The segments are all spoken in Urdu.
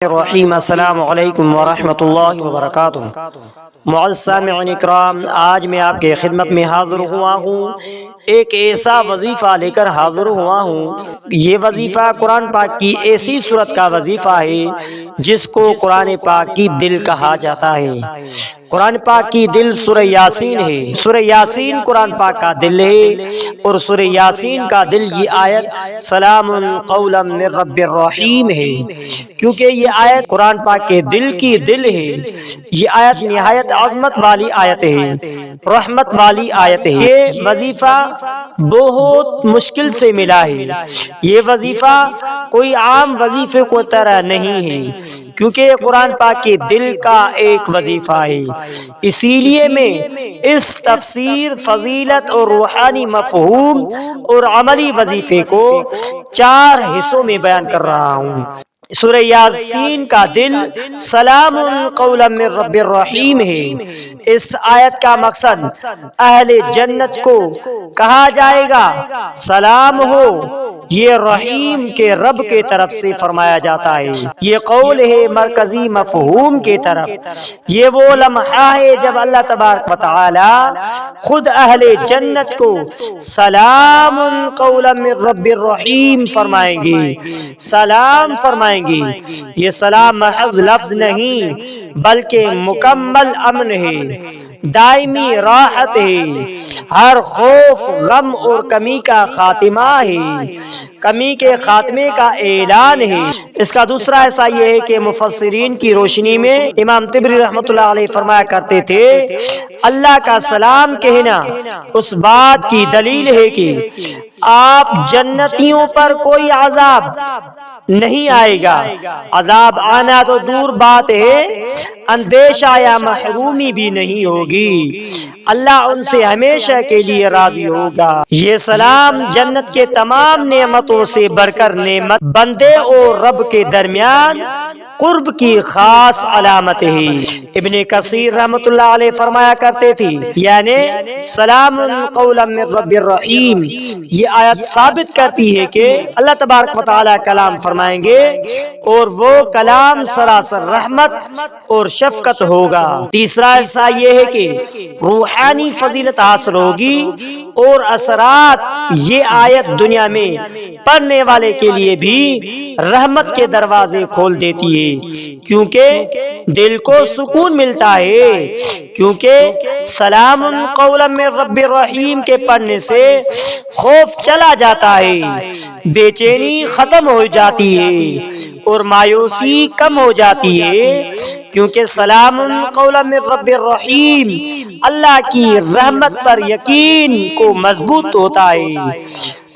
الرحیم السلام علیکم ورحمۃ اللہ وبرکاتہ۔ معزز سامعین اکرام، آج میں آپ کے خدمت میں حاضر ہوا ہوں، ایک ایسا وظیفہ لے کر حاضر ہوا ہوں۔ یہ وظیفہ قرآن پاک کی ایسی سورت کا وظیفہ ہے جس کو قرآن پاک کی دل کہا جاتا ہے۔ قرآن پاک کی دل سورہ یاسین ہے۔ سورہ یاسین قرآن پاک کا دل ہے، اور سورہ یاسین کا دل یہ آیت سلام قولا من رب الرحیم ہے، کیونکہ یہ آیت قرآن پاک کے دل کی دل ہے۔ یہ آیت نہایت عظمت والی آیت ہے، رحمت والی آیت ہے۔ یہ وظیفہ بہت مشکل سے ملا ہے۔ یہ وظیفہ کوئی عام وظیفے کو طرح نہیں ہے، کیونکہ یہ قرآن پاک کے دل کا ایک وظیفہ ہے۔ اسی لیے میں اس تفسیر، فضیلت اور روحانی مفہوم اور عملی وظیفے کو 4 حصوں میں بیان کر رہا ہوں۔ سورہ یاسین کا دل سلام قولا من رب الرحیم ہے۔ اس آیت کا مقصد اہل جنت کو کہا جائے گا سلام ہو، یہ رحیم کے رب کے طرف سے فرمایا جاتا ہے۔ یہ قول ہے مرکزی مفہوم کے طرف۔ یہ وہ لمحہ ہے جب اللہ تبارک و تعالی خود اہل جنت کو سلام قولا من رب الرحیم فرمائیں گے، سلام فرمائیں گے۔ یہ سلام محض لفظ نہیں بلکہ مکمل امن ہے، دائمی راحت ہے، ہر خوف، غم اور کمی کا خاتمہ ہے، کمی کے خاتمے کا اعلان ہے۔ اس کا دوسرا ایسا یہ ہے کہ مفسرین کی روشنی میں امام طبری رحمۃ اللہ علیہ فرمایا کرتے تھے، اللہ کا سلام کہنا اس بات کی دلیل ہے کہ آپ جنتیوں پر کوئی عذاب نہیں آئے گا۔ عذاب آنا تو دور بات ہے، اندیشہ یا محرومی بھی نہیں ہوگی۔ اللہ ان سے ہمیشہ کے لیے راضی ہوگا۔ یہ سلام جنت کے تمام نعمتوں سے بڑھ کر نعمت بندے اور رب کے درمیان قرب کی خاص علامت ہے۔ ابن کثیر رحمۃ اللہ علیہ فرمایا کرتے تھے، یعنی سلام قولا من رب الرحیم، یہ آیت ثابت کرتی ہے کہ اللہ تبارک و تعالی کلام فرمائیں گے اور وہ کلام سراسر رحمت اور شفقت ہوگا۔ تیسرا حصہ یہ ہے کہ روحانی فضیلت حاصل ہوگی اور اثرات یہ آیت دنیا میں پڑھنے والے کے لیے بھی رحمت کے دروازے کھول دیتی ہے، کیونکہ دل کو سکون ملتا ہے، کیونکہ سلام قولا من رب الرحیم کے پڑھنے سے خوف چلا جاتا ہے، بے چینی ختم ہو جاتی ہے اور مایوسی کم ہو جاتی ہے، کیونکہ سلام قولا من رب الرحیم اللہ کی رحمت پر یقین کو مضبوط ہوتا ہے۔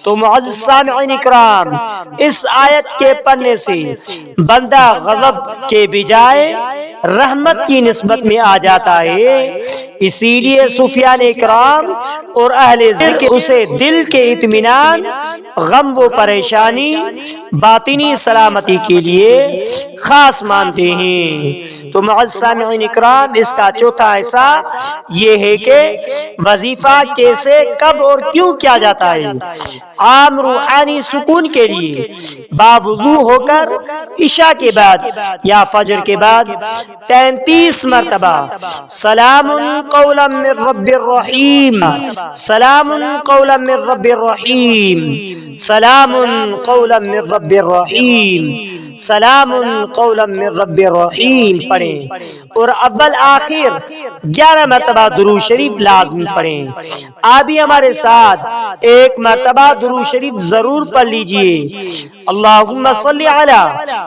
تو معزز سامعین اکرام، اس آیت کے پڑھنے سے بندہ غضب کے بجائے رحمت کی نسبت میں آ جاتا ہے۔ اسی لیے صوفیان اکرام اور اہل ذکر اسے دل کے اطمینان، غم و پریشانی، باطنی سلامتی کے لیے خاص مانتے ہیں۔ تو معزز سامعین اکرام، اس کا چوتھا حصہ یہ ہے کہ وظیفہ کیسے، کب اور کیوں کیا جاتا ہے۔ عام روحانی سکون کے لیے باوضو ہو کر عشاء کے بعد یا فجر کے بعد 33 مرتبہ سلام قولا من رب الرحیم، سلام قولا من رب الرحیم، سلام قولا من رب الرحیم، سلام قولا من رب الرحیم پڑھیں، اور اول آخر 11 مرتبہ درود شریف لازمی پڑھیں۔ آپ بھی ہمارے ساتھ ایک مرتبہ درود شریف ضرور پڑھ لیجئے۔ اللہم صلی علی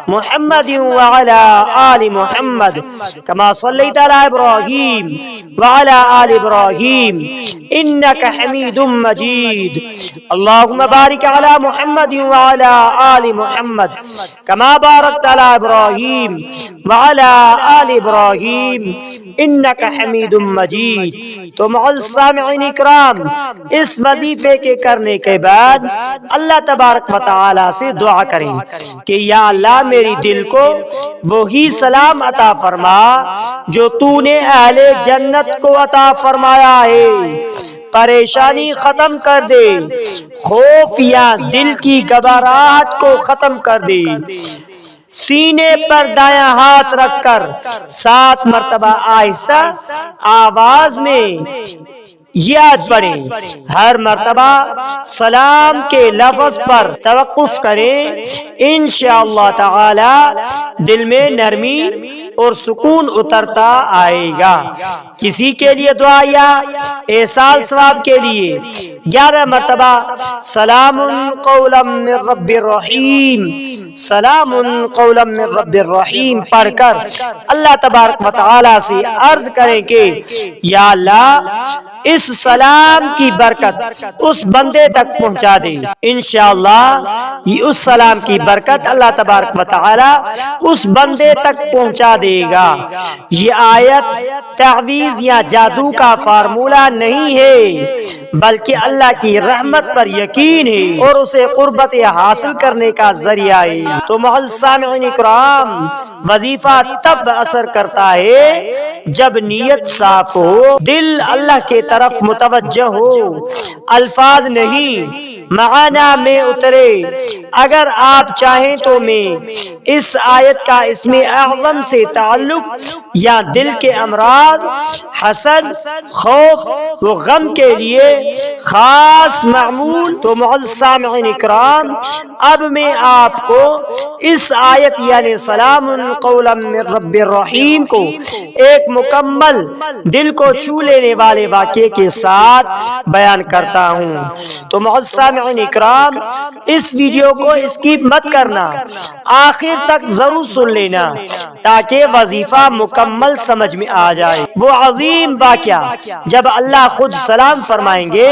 محمد وعلی آل محمد کما صلیت علی ابراہیم وعلی آل ابراہیم انک حمید مجید۔ اللہم بارک علی محمد وعلی آل محمد کما بارکت علی ابراہیم وعلی آل ابراہیم انک حمید مجید۔ تو معزز سامعین اکرام، اس وظیفے کے کرنے کے بعد اللہ تبارک و تعالی سے دعا کریں کہ یا اللہ میری دل کو وہی سلام عطا فرما جو تو نے اہل جنت کو عطا فرمایا ہے، پریشانی ختم کر دے، خوف یا دل کی گھبراہٹ کو ختم کر دے، سینے پر دایاں ہاتھ رکھ کر 7 مرتبہ آہستہ آواز میں یاد پڑھیں. ہر مرتبہ سلام کے لفظ پر توقف کریں. انشاءاللہ تعالی دل میں نرمی اور سکون اترتا آئے گا. کسی کے لیے دعا یا احصال ثواب کے لیے 11 مرتبہ سلام قولا من رب الرحیم، سلام قولا من رب الرحیم پڑھ کر اللہ تبارک و تعالی سے عرض کریں کہ یا اللہ اس سلام کی برکت اس بندے تک پہنچا دے. انشاءاللہ یہ اس سلام کی برکت اللہ تبارک و تعالی اس بندے تک پہنچا دے گا. یہ آیت تعویذ یا جادو کا فارمولہ نہیں ہے بلکہ اللہ کی رحمت پر یقین ہے اور اسے قربت حاصل کرنے کا ذریعہ ہے. تو معزز سامعین کرام، وظیفہ تب اثر کرتا ہے جب نیت صاف ہو، دل اللہ کے طرف متوجہ ہو، الفاظ نہیں معانی میں اترے. اگر آپ چاہیں تو میں اس آیت کا اسم اعظم سے تعلق یا دل کے امراض، حسد، خوف و غم کے لیے خاص معمول. تو معزز سامعین کرام، اب میں آپ کو اس آیت یعنی سلام قولا من رب الرحیم کو ایک مکمل دل کو چھو لینے والے واقعے کے ساتھ بیان کرتا ہوں. تو معزز سامعین اکرام، اس ویڈیو کو اسکپ مت کرنا، آخر تک ضرور سن لینا تاکہ وظیفہ مکمل سمجھ میں آ جائے. وہ عظیم واقعہ جب اللہ خود سلام فرمائیں گے،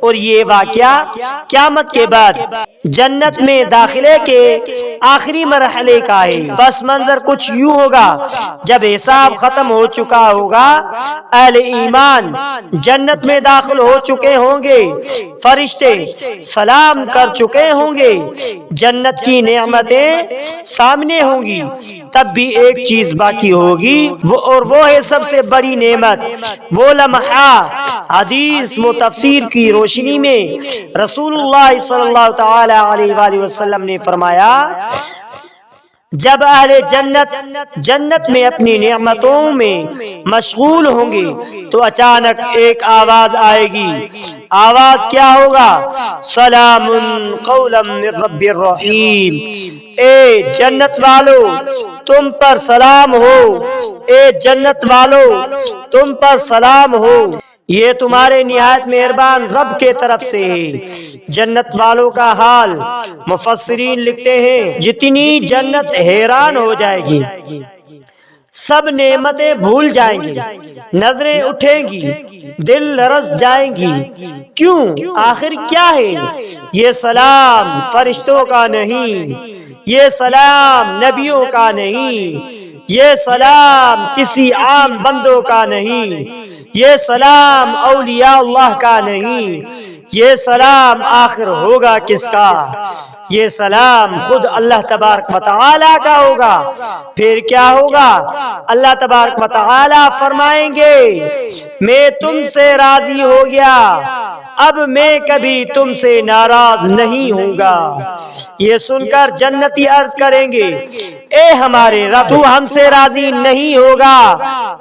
اور یہ واقعہ قیامت کے بعد جنت میں داخلے کے آخری مرحلے کا ہے. پس منظر کچھ یوں ہوگا: جب حساب ختم ہو چکا ہوگا، اہل ایمان جنت میں داخل ہو چکے ہوں گے، فرشتے سلام کر چکے ہوں گے، جنت کی نعمتیں سامنے ہوں گی. تب بھی ایک چیز باقی ہوگی، وہ ہے سب سے بڑی نعمت، وہ لمحہ. حدیث و تفسیر کی روشنی میں رسول اللہ صلی اللہ تعالی علیہ وآلہ وسلم نے فرمایا، جب اہل جنت میں اپنی نعمتوں میں مشغول ہوں گے تو اچانک ایک آواز آئے گی. آواز کیا ہوگا؟ سلام قولا من رب الرحیم. اے جنت والو تم پر سلام ہو، اے جنت والو تم پر سلام ہو، یہ تمہارے نہایت مہربان رب کے طرف سے ہے. جنت والوں کا حال مفسرین لکھتے ہیں جتنی جنت حیران ہو جائے گی، سب نعمتیں بھول جائیں گی، نظریں اٹھیں گی، دل لرز جائیں گی. کیوں؟ آخر کیا ہے؟ یہ سلام فرشتوں کا نہیں، یہ سلام نبیوں کا نہیں، یہ سلام کسی عام بندوں کا نہیں، یہ سلام اولیاء اللہ کا نہیں. یہ سلام آخر ہوگا کس کا؟ یہ سلام خود اللہ تبارک و تعالی کا ہوگا. پھر کیا ہوگا؟ اللہ تبارک و تعالی فرمائیں گے، میں تم سے راضی ہو گیا، اب میں کبھی تم سے ناراض نہیں ہوں گا. یہ سن کر جنتی عرض کریں گے، اے ہمارے رب، تو ہم سے راضی نہیں ہوگا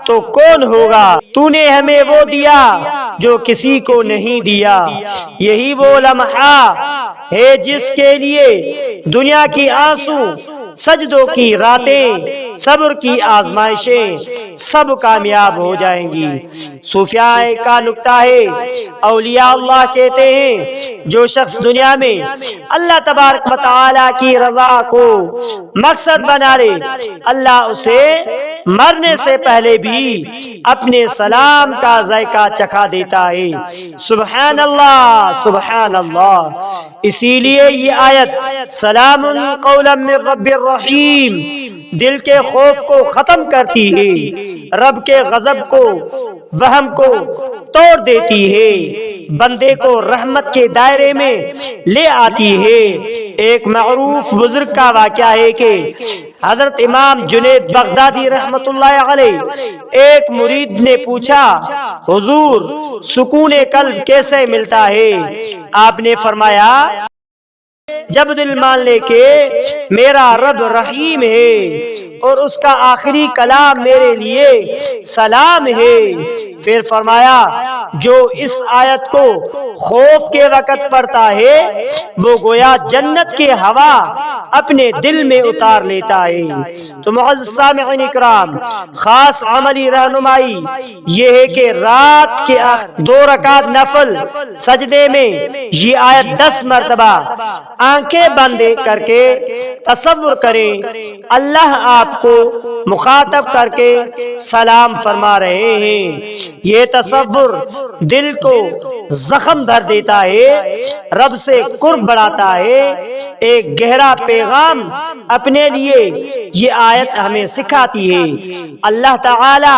تو کون ہوگا؟ تو نے ہمیں وہ دیا جو کسی کو نہیں دیا. یہی وہ لمحہ ہے جس کے لیے دنیا کی آنسو، سجدوں کی راتیں، صبر کی آزمائشیں سب کامیاب ہو جائیں گی. صوفیاء کا نکتہ ہے، اولیاء اللہ کہتے ہیں جو شخص دنیا میں اللہ تبارک و تعالی کی رضا کو مقصد بنا لے، اللہ اسے مرنے سے پہلے بھی اپنے سلام کا ذائقہ چکھا دیتا ہے. سبحان اللہ، سبحان اللہ. اسی لیے یہ آیت سلام قولا من رب الرحیم دل کے خوف کو ختم کرتی ہے، رب کے غضب کو، وہم کو توڑ دیتی ہے، بندے کو رحمت کے دائرے میں لے آتی ہے. ایک معروف بزرگ کا واقعہ ہے کہ حضرت امام جنید بغدادی رحمت اللہ علیہ ایک مرید نے پوچھا، حضور سکون قلب کیسے ملتا ہے؟ آپ نے فرمایا، جب دل مان لے کہ میرا رب رحیم ہے اور اس کا آخری کلام میرے لیے سلام ہے۔ پھر فرمایا جو اس آیت کو خوف کے وقت پڑھتا ہے وہ گویا جنت کے ہوا اپنے دل میں اتار لیتا ہے۔ تو معزز سامعین اکرام، خاص عملی رہنمائی یہ ہے کہ رات کے 2 رکعت نفل سجدے میں یہ آیت 10 مرتبہ آنکھیں بند کر کے تصور کریں اللہ آپ کو مخاطب کر کے سلام فرما رہے ہیں۔ یہ تصور دل کو زخم بھر دیتا ہے، رب سے قرب بڑھاتا ہے۔ ایک گہرا پیغام اپنے لیے یہ آیت ہمیں سکھاتی ہے۔ اللہ تعالی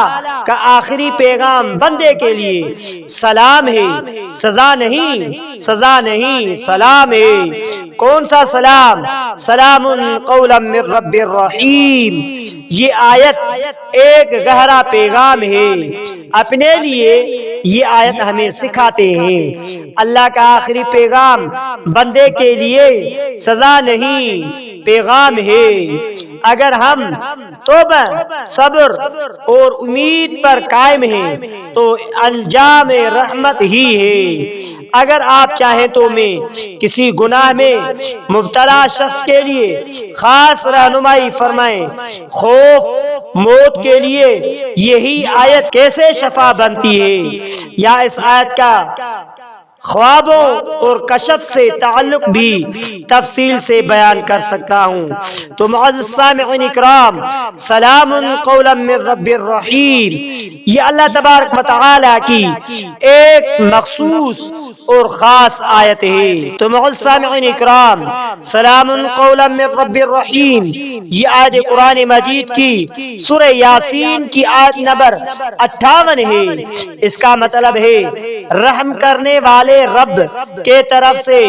کا آخری پیغام بندے کے لیے سلام ہے، سزا نہیں، سزا نہیں، سلام ہے۔ کون سا سلام؟ سلام قولا من رب الرحیم۔ یہ آیت ایک گہرا پیغام ہے۔ اپنے لیے یہ آیت ہمیں سکھاتے ہیں اللہ کا آخری پیغام بندے کے لیے سزا نہیں، پیغام ہے۔ اگر ہم توبہ، صبر اور امید پر قائم ہیں تو انجام رحمت ہی ہے۔ اگر آپ چاہیں تو میں کسی گناہ میں مبتلا شخص کے لیے خاص رہنمائی فرمائیں۔ خوف موت کے لیے یہی آیت کیسے شفا بنتی ہے، یا اس آیت کا خوابوں اور کشف سے تعلق بھی تفصیل سے بیان کر سکتا ہوں۔ تو معزز سامعین اکرام، سلام قولا من رب الرحیم یہ اللہ تبارک و تعالی کی ایک مخصوص اور خاص آیت ہے۔ تو معزز سامعین اکرام، سلام قولا من رب الرحیم یہ آیت قرآن مجید کی سورہ یاسین کی آیت نمبر 58 ہے۔ اس کا مطلب ہے رحم کرنے والے رب کے طرف سے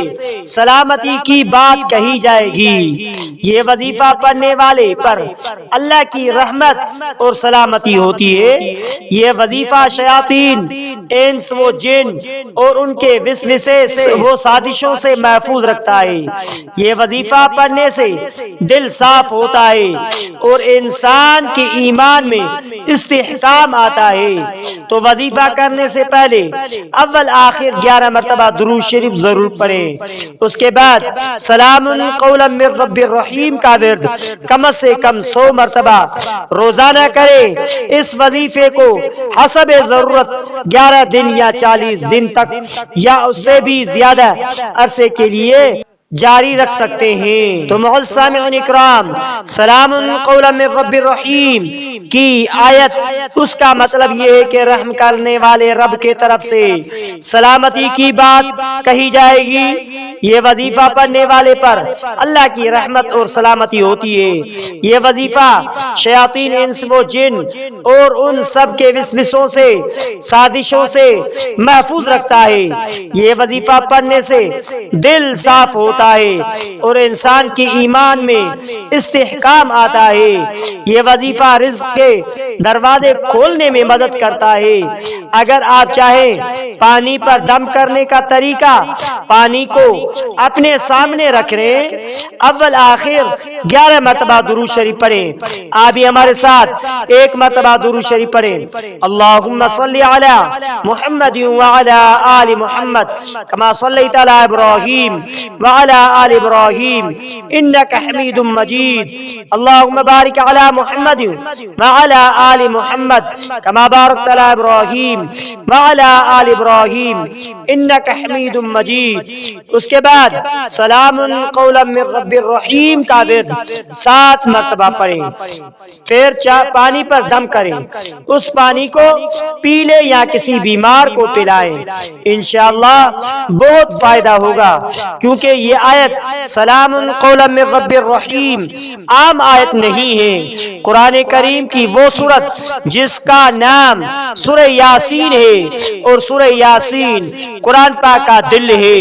سلامتی کی بات کہی جائے گی۔ یہ وظیفہ پڑھنے والے پر اللہ کی رحمت اور سلامتی ہوتی ہے۔ یہ وظیفہ شیاطین، انس و جن اور ان کے وسوسے و سازشوں سے محفوظ رکھتا ہے۔ یہ وظیفہ پڑھنے سے دل صاف ہوتا ہے اور انسان کے ایمان میں استحکام آتا ہے۔ تو وظیفہ کرنے سے پہلے اول آخر 11 مرتبہ درود شریف ضرور پڑھیں۔ اس کے بعد سلام قولا من رب الرحیم کا ورد کم سے کم 100 مرتبہ روزانہ کریں۔ اس وظیفے کو حسب ضرورت 11 دن یا 40 دن تک یا اس سے بھی زیادہ عرصے کے لیے جاری رکھ سکتے ہیں۔ تو معزز سامعین اکرام، سلام قولا من رب الرحیم کی آیت اس کا مطلب یہ ہے کہ رحم کرنے والے رب کے طرف سے سلامتی کی بات کہی جائے گی۔ یہ وظیفہ پڑھنے والے پر اللہ کی رحمت اور سلامتی ہوتی ہے۔ یہ وظیفہ شیاطین انس و جن اور ان سب کے وسوسوں سے، سازشوں سے محفوظ رکھتا ہے۔ یہ وظیفہ پڑھنے سے دل صاف ہوتا ہے اور انسان کے ایمان میں استحکام آتا ہے۔ یہ وظیفہ رزق کے دروازے کھولنے میں مدد کرتا ہے۔ اگر آپ چاہیں پانی پر دم کرنے کا طریقہ، پانی کو اپنے سامنے رکھ لیں، اول آخر 11 مرتبہ درود شریف پڑھیں۔ آپ بھی ہمارے ساتھ 1 مرتبہ درود شریف پڑھیں۔ اللہم صلی علی محمد وعلی آل محمد کما صلیت علی ابراہیم وعلی آل ابراہیم انک حمید مجید۔ اللہم بارک علی محمد وعلی آل محمد کما بارکت علی ابراہیم وعلی آل ابراہیم انک حمید مجید۔ اس کے بعد سلام قولا من رب الرحیم کا ورد 7 مرتبہ پڑھیں۔ پھر پانی پر دم کریں، اس پانی کو پی لیں یا کسی بیمار کو پلائیں، انشاءاللہ بہت فائدہ ہوگا، کیونکہ یہ آیت سلام قولا من رب الرحیم عام آیت نہیں ہے۔ قرآن کریم کی وہ سورت جس کا نام سورہ یاسین ہے، اور سورہ یاسین قرآن پاک کا دل ہے،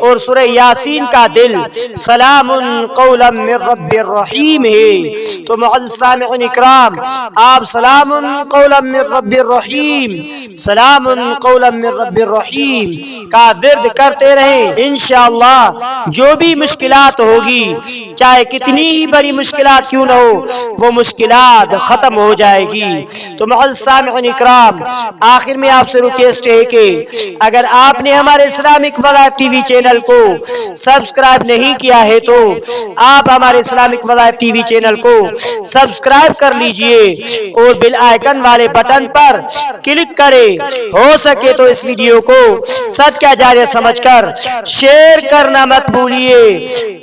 اور سورہ یاسین کا دل سلام قولا من رب الرحیم ہے۔ تو معزز سامعین اکرام، آپ سلام سلام قولا من رب الرحیم، سلام قولا من رب الرحیم کا ورد کرتے رہیں، انشاءاللہ جو بھی مشکلات ہوگی، چاہے کتنی ہی بڑی مشکلات کیوں نہ ہو، وہ مشکلات ختم ہو جائے گی۔ تو معزز سامعین اکرام، آخر میں آپ سے ریکویسٹ ہے کہ اگر آپ نے ہمارے اسلامک وظائف ٹی وی چینل کو سبسکرائب نہیں کیا ہے تو آپ ہمارے اسلامک وظائف ٹی وی چینل کو سبسکرائب کر لیجئے اور بیل آئیکن والے بٹن پر کلک کریں۔ ہو سکے تو اس ویڈیو کو صدقہ جاریہ سمجھ کر شیئر کرنا مت بھولیے۔